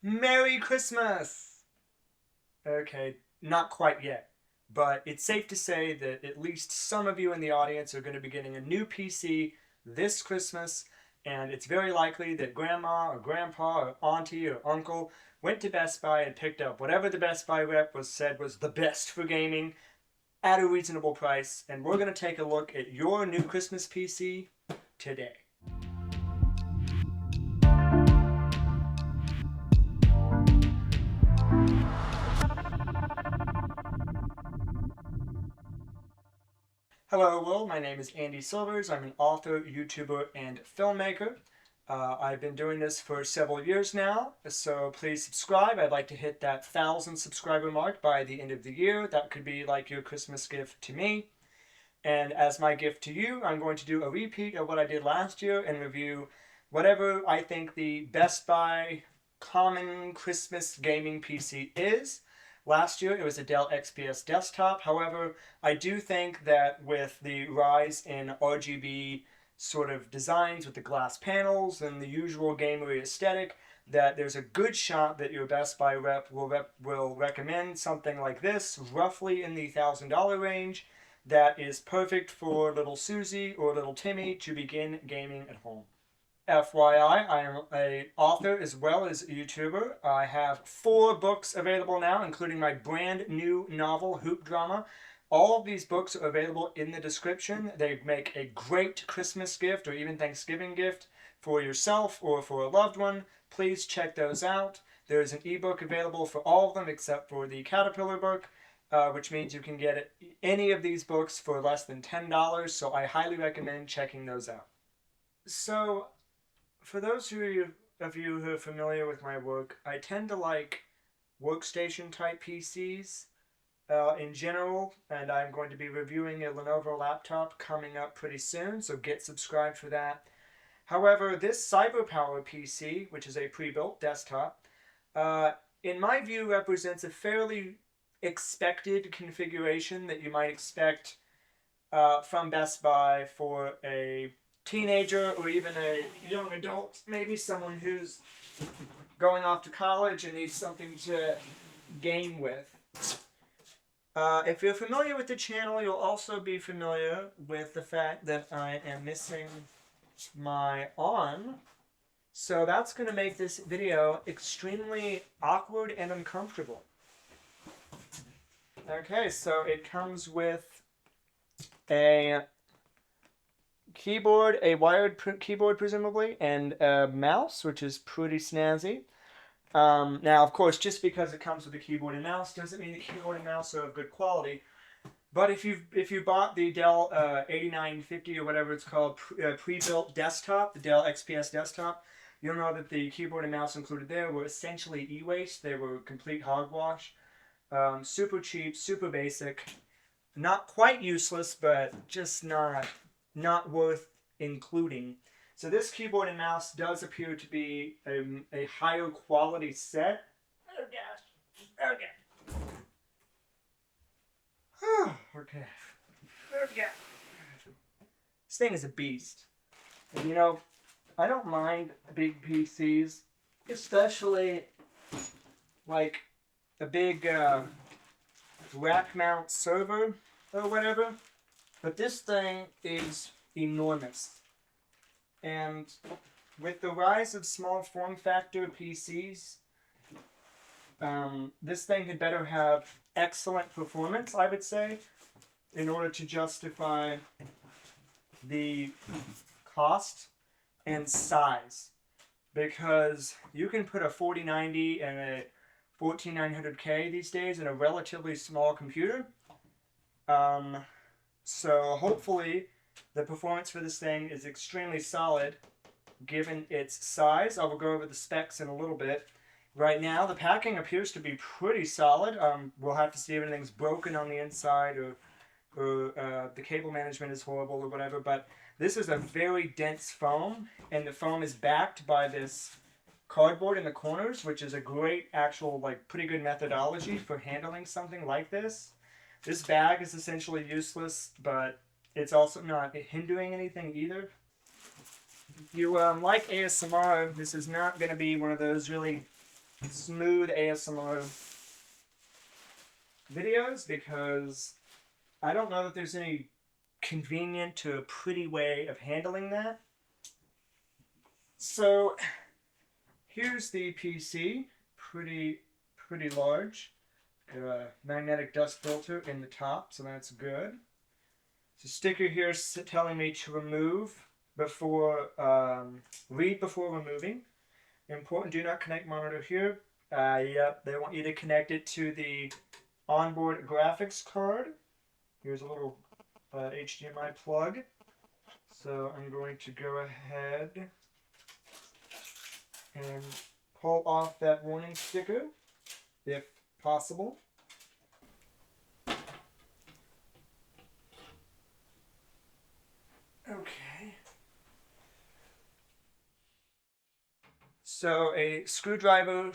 Merry Christmas! Okay, not quite yet, but it's safe to say that at least some of you in the audience are going to be getting a new PC this Christmas, and it's very likely that grandma or grandpa or auntie or uncle went to Best Buy and picked up whatever the Best Buy rep said was the best for gaming at a reasonable price, and we're going to take a look at your new Christmas PC today. Hello, Will. My name is Andy Silvers. I'm an author, YouTuber, and filmmaker. I've been doing this for several years now, so please subscribe. I'd like to hit that 1,000 subscriber mark by the end of the year. That could be like your Christmas gift to me. And as my gift to you, I'm going to do a repeat of what I did last year and review whatever I think the Best Buy common Christmas gaming PC is. Last year, it was a Dell XPS desktop. However, I do think that with the rise in RGB sort of designs with the glass panels and the usual gamery aesthetic, that there's a good shot that your Best Buy rep will recommend something like this, roughly in the $1,000 range, that is perfect for little Susie or little Timmy to begin gaming at home. FYI, I am an author as well as a YouTuber. I have 4 books available now, including my brand new novel, Hoop Drama. All of these books are available in the description. They make a great Christmas gift or even Thanksgiving gift for yourself or for a loved one. Please check those out. There's an ebook available for all of them except for the Caterpillar book, which means you can get any of these books for less than $10, so I highly recommend checking those out. So, for those of you who are familiar with my work, I tend to like workstation type PCs in general, and I'm going to be reviewing a Lenovo laptop coming up pretty soon, so get subscribed for that. However, this CyberPower PC, which is a pre-built desktop, in my view represents a fairly expected configuration that you might expect from Best Buy for a teenager or even a young adult, maybe someone who's going off to college and needs something to game with. If you're familiar with the channel, you'll also be familiar with the fact that I am missing my arm. So that's going to make this video extremely awkward and uncomfortable. Okay, so it comes with a keyboard, a wired keyboard presumably, and a mouse, which is pretty snazzy. Now, of course, just because it comes with a keyboard and mouse doesn't mean the keyboard and mouse are of good quality. But if you bought the Dell 8950 or whatever it's called pre-built desktop, the Dell XPS desktop, you'll know that the keyboard and mouse included there were essentially e-waste. They were complete hogwash. Super cheap, super basic, not quite useless, but just not worth including. So this keyboard and mouse does appear to be a higher quality set. Oh gosh. Okay. Okay. This thing is a beast. And you know, I don't mind big PCs, especially like a big rack mount server or whatever. But this thing is enormous. And with the rise of small form factor PCs, this thing had better have excellent performance, I would say, in order to justify the cost and size. Because you can put a 4090 and a 14900K these days in a relatively small computer. So hopefully the performance for this thing is extremely solid given its size. I will go over the specs in a little bit. Right now the packing appears to be pretty solid. We'll have to see if anything's broken on the inside or the cable management is horrible or whatever, but this is a very dense foam, and the foam is backed by this cardboard in the corners, which is a great actual, like, pretty good methodology for handling something like this. This bag is essentially useless, but it's also not hindering anything either. If you like ASMR, this is not going to be one of those really smooth ASMR videos because I don't know that there's any convenient to a pretty way of handling that. So here's the PC, pretty large. Got a magnetic dust filter in the top, so that's good. There's a sticker here telling me to remove before, read before removing. Important, do not connect monitor here. Yep, they want you to connect it to the onboard graphics card. Here's a little HDMI plug. So I'm going to go ahead and pull off that warning sticker, if possible. Okay. So a screwdriver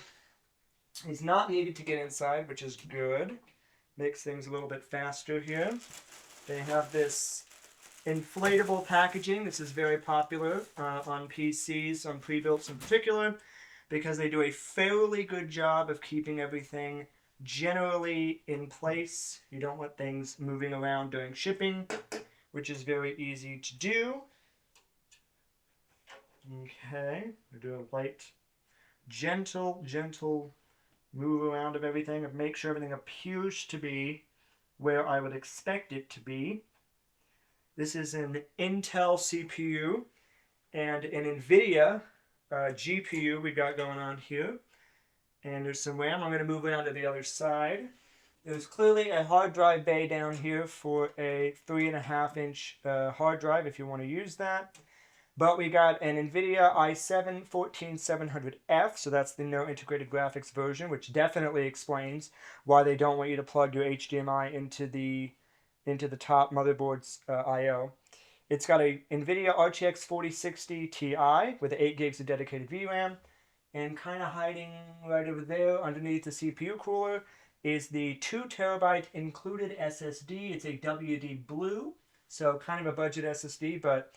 is not needed to get inside, which is good. Makes things a little bit faster here. They have this inflatable packaging. This is very popular on PCs, on pre-builts in particular, because they do a fairly good job of keeping everything generally in place. You don't want things moving around during shipping, which is very easy to do. Okay, we do a light, gentle move around of everything, and make sure everything appears to be where I would expect it to be. This is an Intel CPU and an NVIDIA GPU we got going on here. And there's some RAM. I'm going to move around to the other side. There's clearly a hard drive bay down here for a 3.5-inch hard drive if you want to use that. But we got an NVIDIA i7-14700F, so that's the no integrated graphics version, which definitely explains why they don't want you to plug your HDMI into the top motherboard's I/O. It's got a NVIDIA RTX 4060 Ti with 8 gigs of dedicated VRAM, and kind of hiding right over there underneath the CPU cooler is the 2 terabyte included SSD. It's a WD Blue, so kind of a budget SSD, but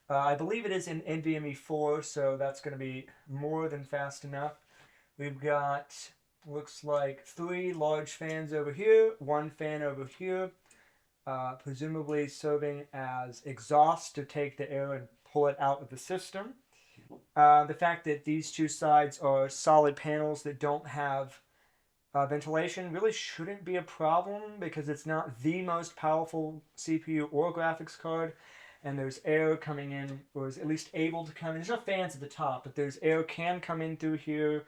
I believe it is in NVMe 4, so that's going to be more than fast enough. We've got, looks like 3 large fans over here, 1 fan over here, presumably serving as exhaust to take the air and pull it out of the system. The fact that these two sides are solid panels that don't have ventilation really shouldn't be a problem because it's not the most powerful CPU or graphics card, and there's air coming in, or is at least able to come in. There's no fans at the top, but there's air can come in through here.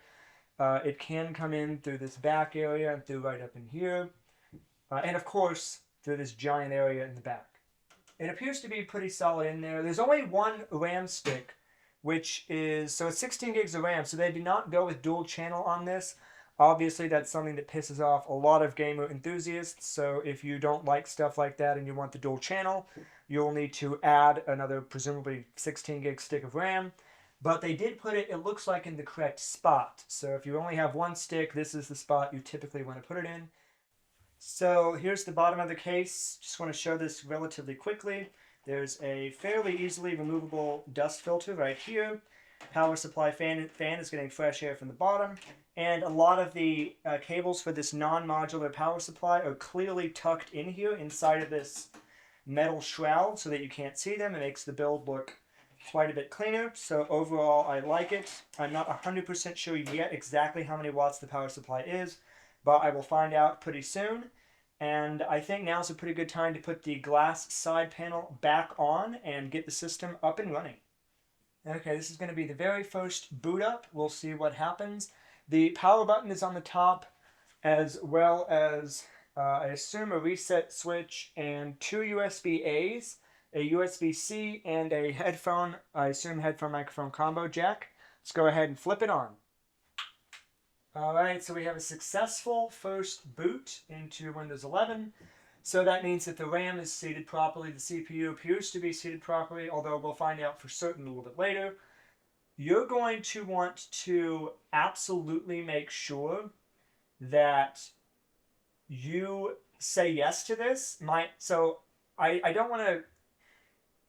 It can come in through this back area and through right up in here. And of course, through this giant area in the back. It appears to be pretty solid in there. There's only 1 RAM stick, which is, so it's 16 gigs of RAM, so they did not go with dual channel on this. Obviously, that's something that pisses off a lot of gamer enthusiasts, so if you don't like stuff like that and you want the dual channel, you'll need to add another, presumably 16 gig stick of RAM. But they did put it, it looks like, in the correct spot. So if you only have 1 stick, this is the spot you typically want to put it in. So here's the bottom of the case. Just want to show this relatively quickly. There's a fairly easily removable dust filter right here. Power supply fan is getting fresh air from the bottom. And a lot of the cables for this non-modular power supply are clearly tucked in here inside of this metal shroud so that you can't see them. It makes the build look quite a bit cleaner. So overall, I like it. I'm not 100% sure yet exactly how many watts the power supply is, but I will find out pretty soon. And I think now's a pretty good time to put the glass side panel back on and get the system up and running. Okay, this is going to be the very first boot up. We'll see what happens. The power button is on the top, as well as, I assume, a reset switch and 2 USB-As, a USB-C, and a headphone, I assume headphone microphone combo jack. Let's go ahead and flip it on. Alright, so we have a successful first boot into Windows 11. So that means that the RAM is seated properly, the CPU appears to be seated properly, although we'll find out for certain a little bit later. You're going to want to absolutely make sure that you say yes to this. So I don't want to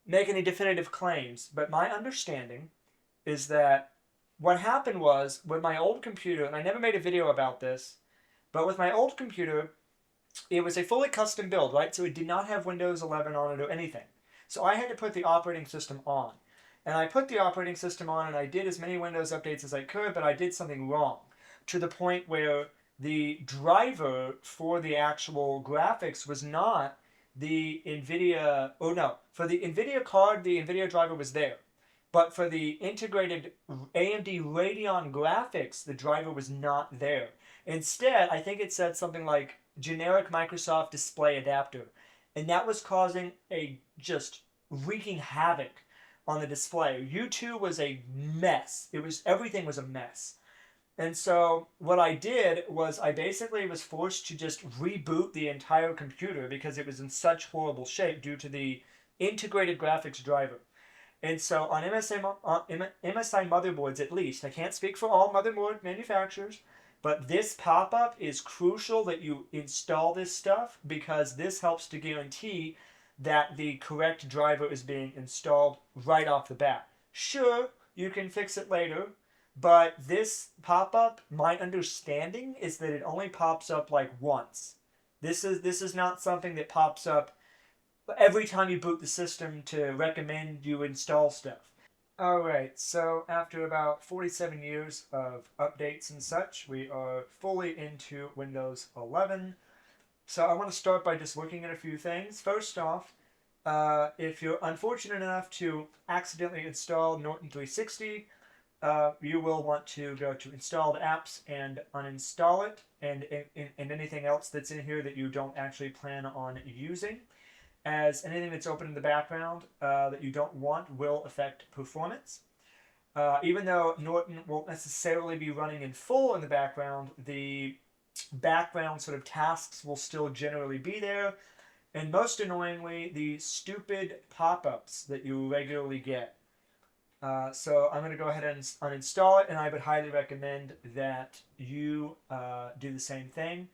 make any definitive claims, but my understanding is that what happened was with my old computer, and I never made a video about this, but with my old computer, it was a fully custom build, right? So it did not have Windows 11 on it or anything. So I had to put the operating system on. And I put the operating system on and I did as many Windows updates as I could, but I did something wrong to the point where the driver for the actual graphics was not the NVIDIA, oh no, for the NVIDIA card, the NVIDIA driver was there. But for the integrated AMD Radeon graphics, the driver was not there. Instead, I think it said something like generic Microsoft display adapter. And that was causing a just wreaking havoc on the display. U2 was a mess. Everything was a mess. And so what I did was I basically was forced to just reboot the entire computer because it was in such horrible shape due to the integrated graphics driver. And so on MSI motherboards, at least, I can't speak for all motherboard manufacturers, but this pop-up is crucial that you install this stuff because this helps to guarantee that the correct driver is being installed right off the bat. Sure, you can fix it later, but this pop-up, my understanding is that it only pops up like once. This is not something that pops up every time you boot the system to recommend you install stuff. Alright, so after about 47 years of updates and such, we are fully into Windows 11. So I want to start by just looking at a few things. First off, if you're unfortunate enough to accidentally install Norton 360, you will want to go to installed apps and uninstall it, and anything else that's in here that you don't actually plan on using, as anything that's open in the background that you don't want will affect performance. Even though Norton won't necessarily be running in full in the background, the background sort of tasks will still generally be there. And most annoyingly, the stupid pop-ups that you regularly get. So I'm going to go ahead and uninstall it, and I would highly recommend that you do the same thing.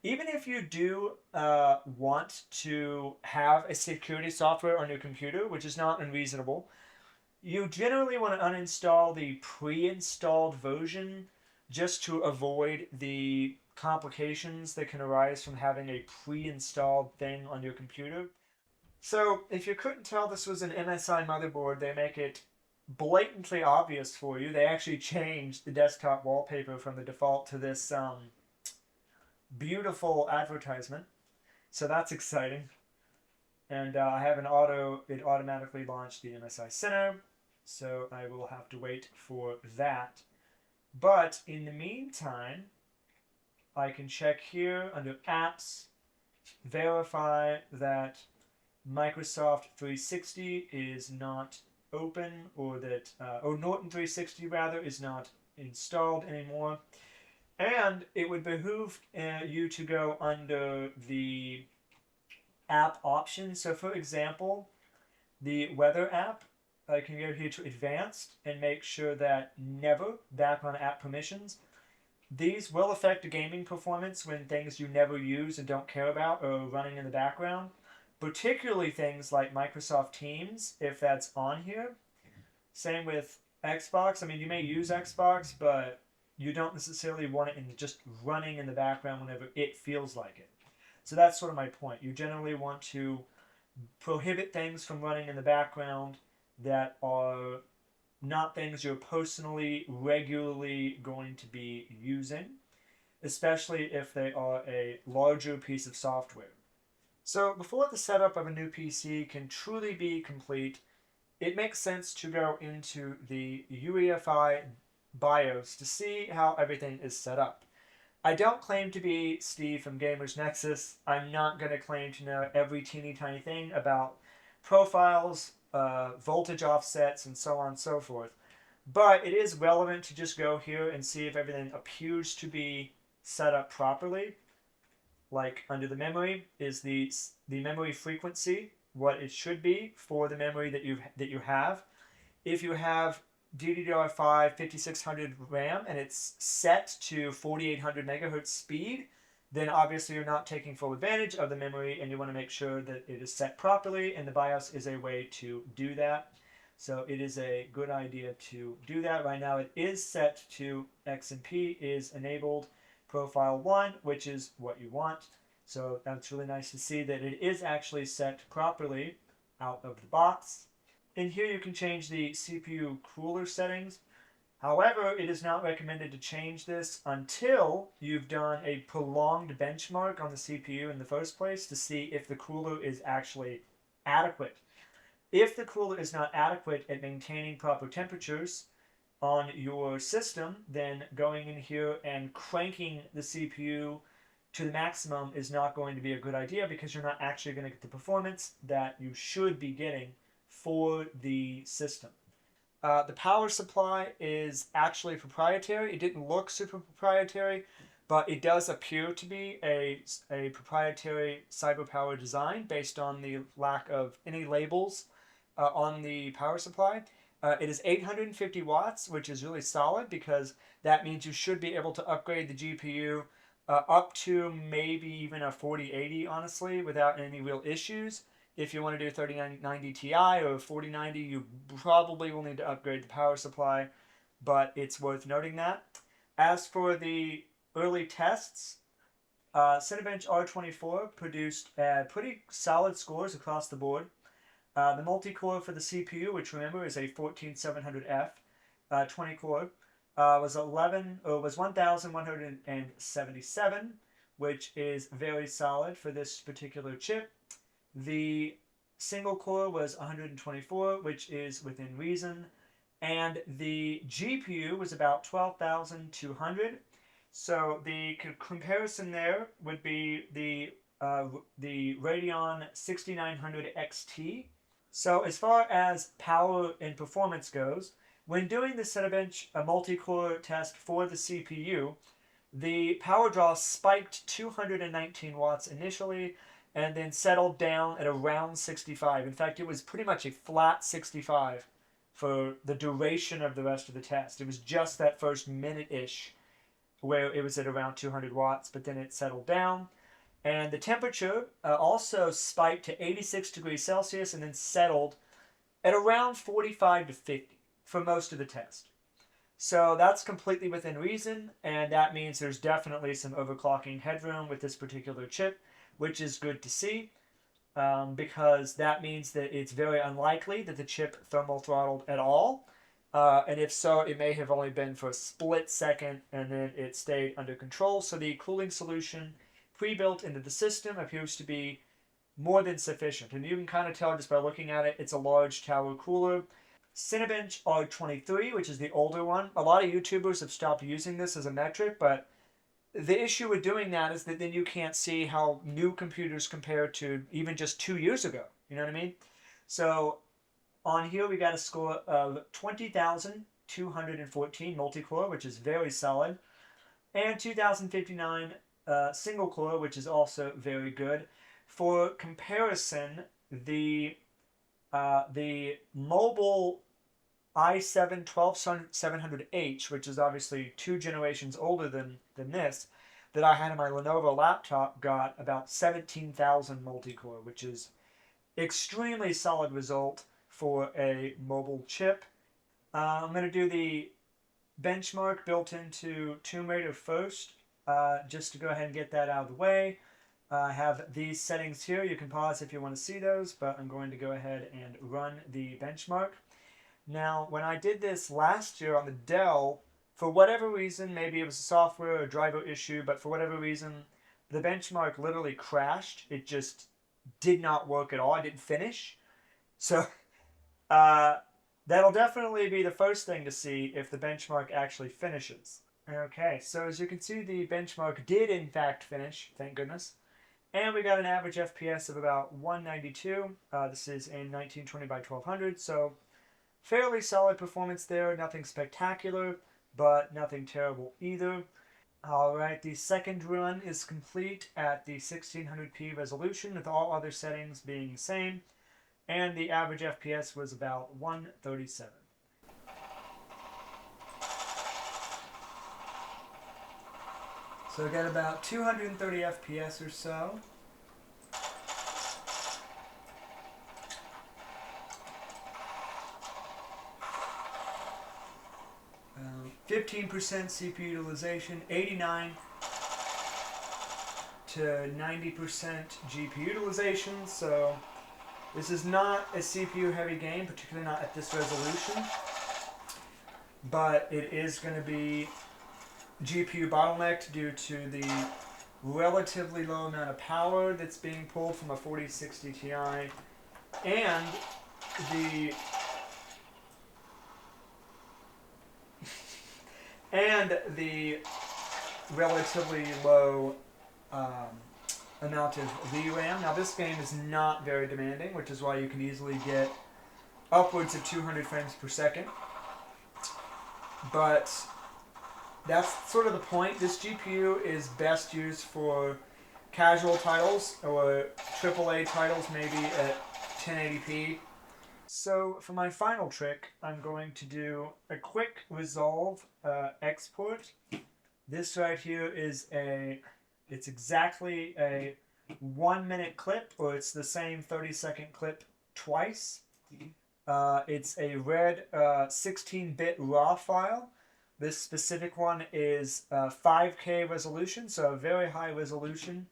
Even if you do want to have a security software on your computer, which is not unreasonable, you generally want to uninstall the pre-installed version just to avoid the complications that can arise from having a pre-installed thing on your computer. So if you couldn't tell this was an MSI motherboard, they make it blatantly obvious for you. They actually changed the desktop wallpaper from the default to this beautiful advertisement. So that's exciting. And I have it automatically launched the MSI Center, so I will have to wait for that. But in the meantime, I can check here under apps, verify that Microsoft 360 is not open, or that Norton 360 rather is not installed anymore. And it would behoove you to go under the app options. So for example, the weather app, I can go here to advanced and make sure that never background app permissions. These will affect gaming performance when things you never use and don't care about are running in the background. Particularly things like Microsoft Teams, if that's on here. Same with Xbox. I mean, you may use Xbox, but you don't necessarily want it just running in the background whenever it feels like it. So that's sort of my point. You generally want to prohibit things from running in the background that are not things you're personally, regularly going to be using, especially if they are a larger piece of software. So before the setup of a new PC can truly be complete, it makes sense to go into the UEFI BIOS to see how everything is set up. I don't claim to be Steve from Gamers Nexus. I'm not going to claim to know every teeny tiny thing about profiles, voltage offsets, and so on and so forth. But it is relevant to just go here and see if everything appears to be set up properly. Like under the memory is the memory frequency, what it should be for the memory that you have. If you have DDR5 5600 RAM and it's set to 4800 megahertz speed, then obviously you're not taking full advantage of the memory, and you want to make sure that it is set properly, and the BIOS is a way to do that. So it is a good idea to do that. Right now it is set to XMP is enabled profile 1, which is what you want. So that's really nice to see that it is actually set properly out of the box. In here you can change the CPU cooler settings. However, it is not recommended to change this until you've done a prolonged benchmark on the CPU in the first place to see if the cooler is actually adequate. If the cooler is not adequate at maintaining proper temperatures on your system, then going in here and cranking the CPU to the maximum is not going to be a good idea because you're not actually going to get the performance that you should be getting for the system. The power supply is actually proprietary. It didn't look super proprietary, but it does appear to be a proprietary CyberPower design based on the lack of any labels on the power supply. It is 850 watts, which is really solid because that means you should be able to upgrade the GPU up to maybe even a 4080, honestly, without any real issues. If you want to do 3090 Ti or 4090, you probably will need to upgrade the power supply, but it's worth noting that. As for the early tests, Cinebench R24 produced pretty solid scores across the board. The multi-core for the CPU, which remember is a 14700F, 20-core, was 1177, which is very solid for this particular chip. The single core was 124, which is within reason, and the GPU was about 12,200. So the comparison there would be the Radeon 6900 XT. So as far as power and performance goes, when doing the Cinebench multi-core test for the CPU, the power draw spiked 219 watts initially and then settled down at around 65. In fact, it was pretty much a flat 65 for the duration of the rest of the test. It was just that first minute-ish where it was at around 200 watts, but then it settled down. And the temperature also spiked to 86 degrees Celsius and then settled at around 45 to 50 for most of the test. So that's completely within reason, and that means there's definitely some overclocking headroom with this particular chip, which is good to see because that means that it's very unlikely that the chip thermal throttled at all. And if so, it may have only been for a split second and then it stayed under control. So the cooling solution pre-built into the system appears to be more than sufficient. And you can kind of tell just by looking at it, it's a large tower cooler. Cinebench R23, which is the older one. A lot of YouTubers have stopped using this as a metric, but the issue with doing that is that then you can't see how new computers compare to even just 2 years ago. You know what I mean? So on here we got a score of 20,214 multi-core, which is very solid, and 2059 single core, which is also very good. For comparison, the mobile i7 12700H, which is obviously 2 generations older than this, that I had on my Lenovo laptop, got about 17,000 multi-core, which is extremely solid result for a mobile chip. I'm going to do the benchmark built into Tomb Raider first, just to go ahead and get that out of the way. I have these settings here. You can pause if you want to see those, but I'm going to go ahead and run the benchmark. Now, when I did this last year on the Dell, for whatever reason, maybe it was a software or driver issue, but for whatever reason, the benchmark literally crashed. It just did not work at all. I didn't finish. So that'll definitely be the first thing to see if the benchmark actually finishes. Okay, so as you can see, the benchmark did in fact finish, thank goodness. And we got an average FPS of about 192. This is in 1920 by 1200, so fairly solid performance there. Nothing spectacular, but nothing terrible either. Alright, the second run is complete at the 1600p resolution with all other settings being the same. And the average FPS was about 137. So I got about 230 FPS or so. 15% CPU utilization, 89 to 90% GPU utilization. So this is not a CPU heavy game, particularly not at this resolution, but it is going to be GPU bottlenecked due to the relatively low amount of power that's being pulled from a 4060 Ti and the relatively low amount of VRAM. Now this game is not very demanding, which is why you can easily get upwards of 200 frames per second. But that's sort of the point. This GPU is best used for casual titles or AAA titles, maybe at 1080p. So for my final trick, I'm going to do a quick resolve export. This right here is it's exactly a 1 minute clip, or it's the same 30-second clip twice. It's a red 16-bit RAW file. This specific one is 5K resolution, so a very high resolution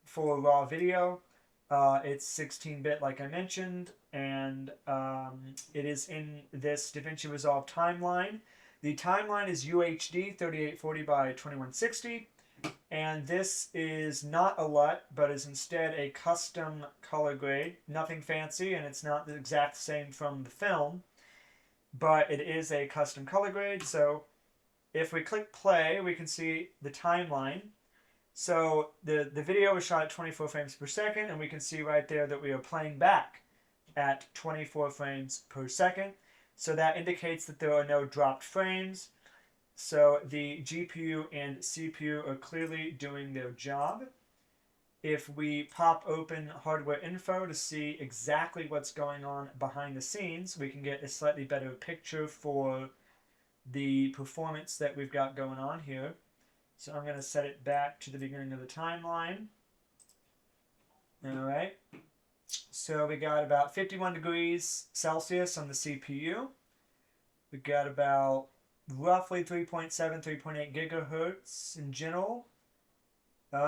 for raw video. It's 16-bit, like I mentioned, and it is in this DaVinci Resolve timeline. The timeline is UHD 3840 by 2160, and this is not a LUT, but is instead a custom color grade. Nothing fancy, and it's not the exact same from the film, but it is a custom color grade. So if we click play, we can see the timeline. So the video was shot at 24 frames per second, and we can see right there that we are playing back at 24 frames per second. So that indicates that there are no dropped frames. So the GPU and CPU are clearly doing their job. If we pop open hardware info to see exactly what's going on behind the scenes, we can get a slightly better picture for the performance that we've got going on here. So I'm going to set it back to the beginning of the timeline. Alright. So we got about 51 degrees Celsius on the CPU. We got about roughly 3.7, 3.8 gigahertz in general.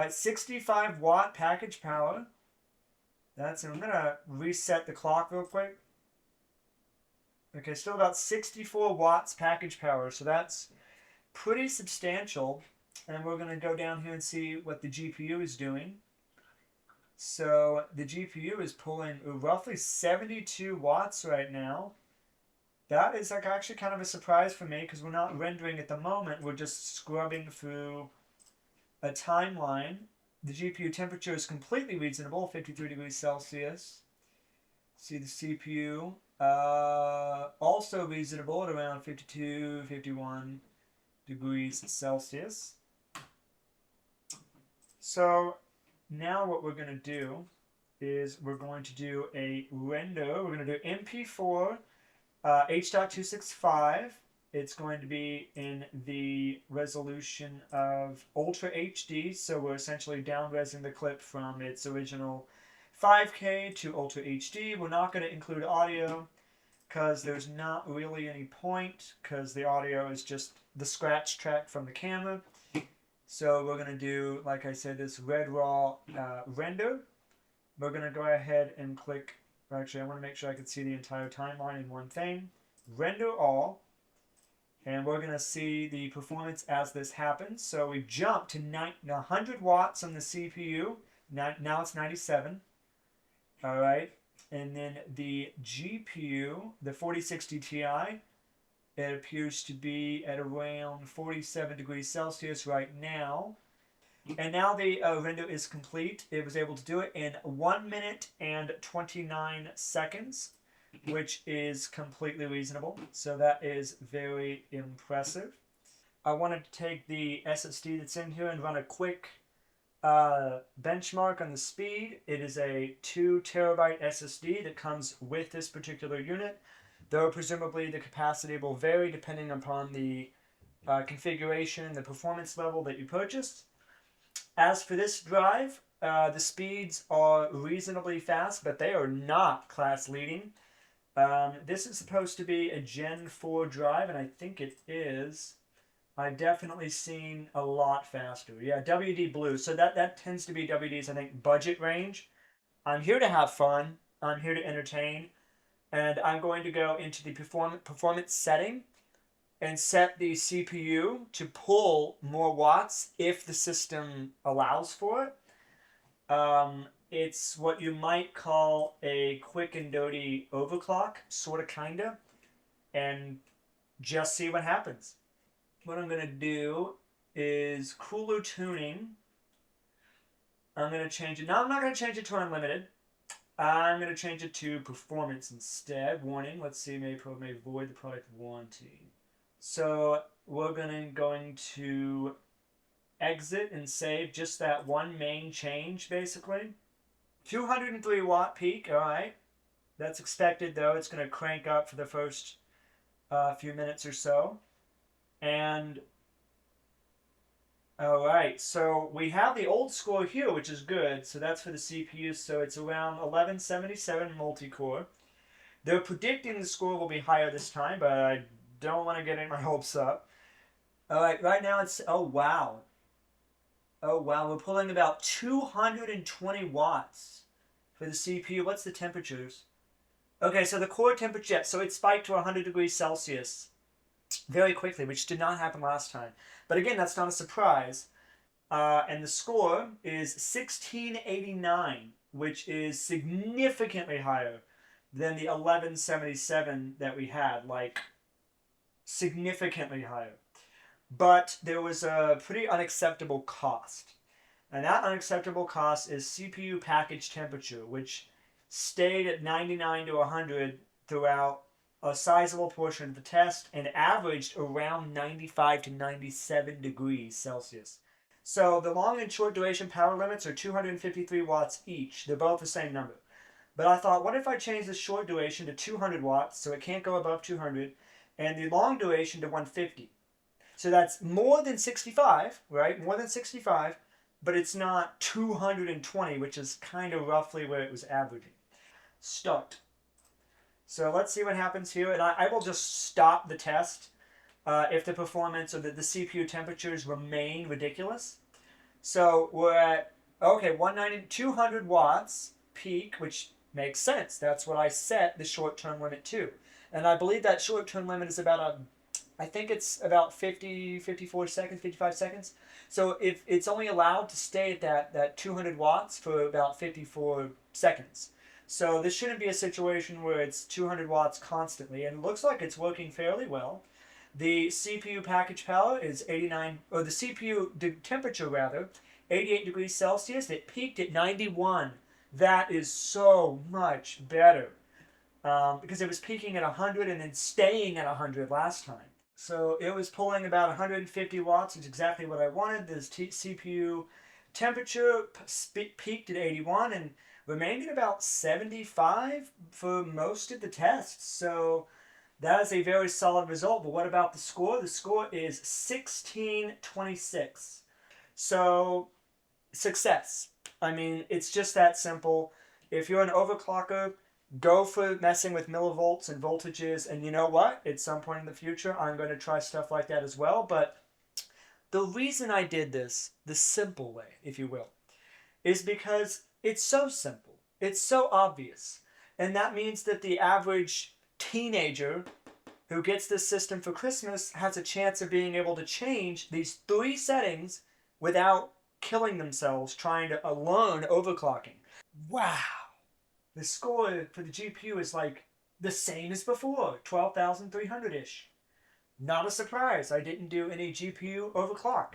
65 watt package power. I'm going to reset the clock real quick. Okay, still about 64 watts package power, so that's pretty substantial. And we're going to go down here and see what the GPU is doing. So the GPU is pulling roughly 72 watts right now. That is like actually kind of a surprise for me because we're not rendering at the moment. We're just scrubbing through a timeline. The GPU temperature is completely reasonable, 53 degrees Celsius. See the CPU, also reasonable at around 52, 51 degrees Celsius. So now what we're going to do is we're going to do a render. We're going to do MP4 H.265. It's going to be in the resolution of Ultra HD, so we're essentially down-resing the clip from its original 5K to Ultra HD. We're not going to include audio because there's not really any point, because the audio is just the scratch track from the camera. So we're going to do, like I said, this red raw render. We're going to go ahead and click, actually I want to make sure I can see the entire timeline in one thing. Render all. And we're going to see the performance as this happens. So we jumped to 100 watts on the CPU. Now it's 97. All right. And then the GPU, the 4060 Ti, it appears to be at around 47 degrees Celsius right now. And now the render is complete. It was able to do it in 1 minute and 29 seconds, which is completely reasonable. So that is very impressive. I wanted to take the SSD that's in here and run a quick benchmark on the speed. It is a 2 terabyte SSD that comes with this particular unit, though presumably the capacity will vary depending upon the configuration, the performance level that you purchased. As for this drive, the speeds are reasonably fast, but they are not class leading. This is supposed to be a Gen 4 drive, and I think it is. I've definitely seen a lot faster. Yeah, WD Blue. So that tends to be WD's, I think, budget range. I'm here to have fun. I'm here to entertain, and I'm going to go into the performance setting and set the CPU to pull more watts if the system allows for it. It's what you might call a quick and dirty overclock, sort of, kinda, and just see what happens. What I'm gonna do is cooler tuning. I'm gonna change it. No, I'm not gonna change it to unlimited. I'm gonna change it to performance instead. Warning. Let's see. May void the product warranty. So we're going to exit and save just that one main change, basically. 203 watt peak. All right. That's expected, though. It's gonna crank up for the first few minutes or so. And all right, so we have the old score here, which is good. So that's for the CPU. So it's around 1177 multi-core. They're predicting the score will be higher this time, but I don't want to get my hopes up. All right, right now it's, oh wow. Oh wow, we're pulling about 220 watts for the CPU. What's the temperatures? Okay, so the core temperature, so it spiked to 100 degrees Celsius very quickly, which did not happen last time. But again, that's not a surprise. And the score is 1689, which is significantly higher than the 1177 that we had, like significantly higher. But there was a pretty unacceptable cost. And that unacceptable cost is CPU package temperature, which stayed at 99 to 100 throughout a sizable portion of the test and averaged around 95 to 97 degrees Celsius. So the long and short duration power limits are 253 watts each. They're both the same number. But I thought, what if I change the short duration to 200 watts, so it can't go above 200, and the long duration to 150? So that's more than 65, right? More than 65, but it's not 220, which is kind of roughly where it was averaging. Start. So let's see what happens here, and I will just stop the test if the performance or the CPU temperatures remain ridiculous. So we're at, okay, 190, 200 watts peak, which makes sense. That's what I set the short-term limit to. And I believe that short-term limit is about I think it's about 50, 54 seconds, 55 seconds. So if it's only allowed to stay at that 200 watts for about 54 seconds. So this shouldn't be a situation where it's 200 watts constantly, and it looks like it's working fairly well. The CPU package power is 89, or the CPU temperature rather, 88 degrees Celsius. It peaked at 91. That is so much better because it was peaking at 100 and then staying at 100 last time. So it was pulling about 150 watts, which is exactly what I wanted. The CPU temperature peaked at 81 and remained at about 75 for most of the tests. So that is a very solid result. But what about the score? The score is 1626. So success. I mean, it's just that simple. If you're an overclocker, go for messing with millivolts and voltages. And you know what? At some point in the future, I'm going to try stuff like that as well. But the reason I did this, the simple way, if you will, is because it's so simple. It's so obvious. And that means that the average teenager who gets this system for Christmas has a chance of being able to change these 3 settings without killing themselves trying to learn overclocking. Wow. The score for the GPU is like the same as before, 12,300-ish. Not a surprise, I didn't do any GPU overclock.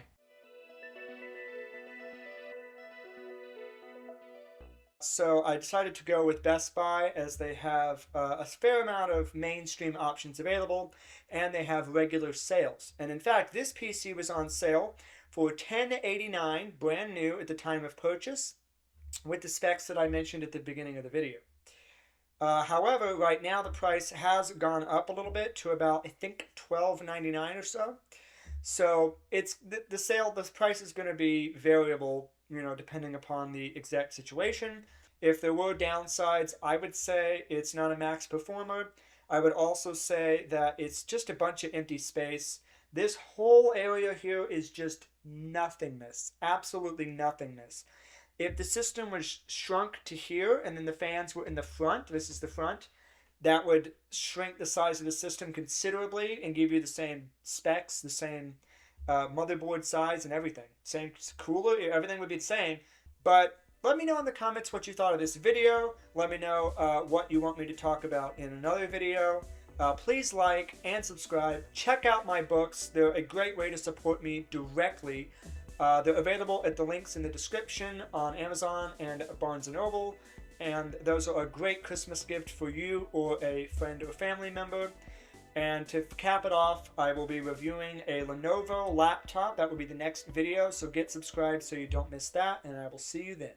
So I decided to go with Best Buy as they have a fair amount of mainstream options available and they have regular sales. And in fact, this PC was on sale for $1089, brand new at the time of purchase, with the specs that I mentioned at the beginning of the video. However, right now the price has gone up a little bit to about, I think, $12.99 or so. So it's the price is going to be variable, depending upon the exact situation. If there were downsides, I would say it's not a max performer. I would also say that it's just a bunch of empty space. This whole area here is just nothingness, absolutely nothingness. If the system was shrunk to here and then the fans were in the front, this is the front, that would shrink the size of the system considerably and give you the same specs, the same motherboard size and everything. Same cooler, everything would be the same. But let me know in the comments what you thought of this video. Let me know what you want me to talk about in another video. Please like and subscribe. Check out my books. They're a great way to support me directly. They're available at the links in the description on Amazon and Barnes & Noble. And those are a great Christmas gift for you or a friend or family member. And to cap it off, I will be reviewing a Lenovo laptop. That will be the next video, so get subscribed so you don't miss that, and I will see you then.